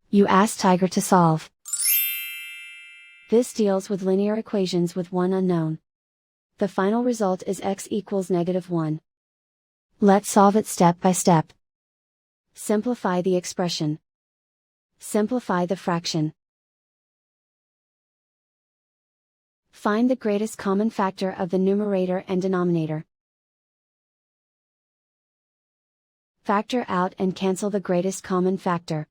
You ask Tiger to solve. This deals with linear equations with one unknown. The final result is x equals -1. Let's solve it step by step. Simplify the expression. Simplify the fraction. Find the greatest common factor of the numerator and denominator. Factor out and cancel the greatest common factor.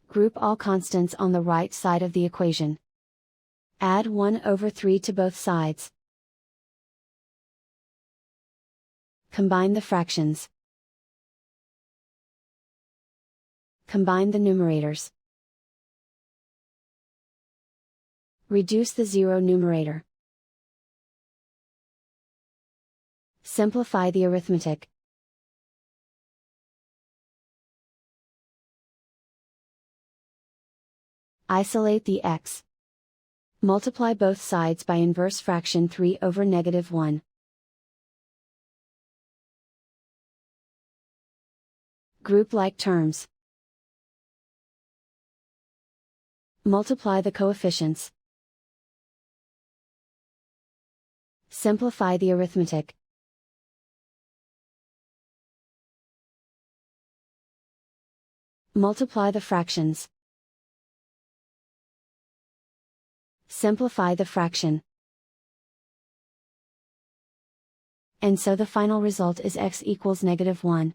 Group all constants on the right side of the equation. Add 1/3 to both sides. Combine the fractions. Combine the numerators. Reduce the zero numerator. Simplify the arithmetic. Isolate the x. Multiply both sides by inverse fraction 3/(-1). Group like terms. Multiply the coefficients. Simplify the arithmetic. Multiply the fractions. Simplify the fraction. And so the final result is x equals -1.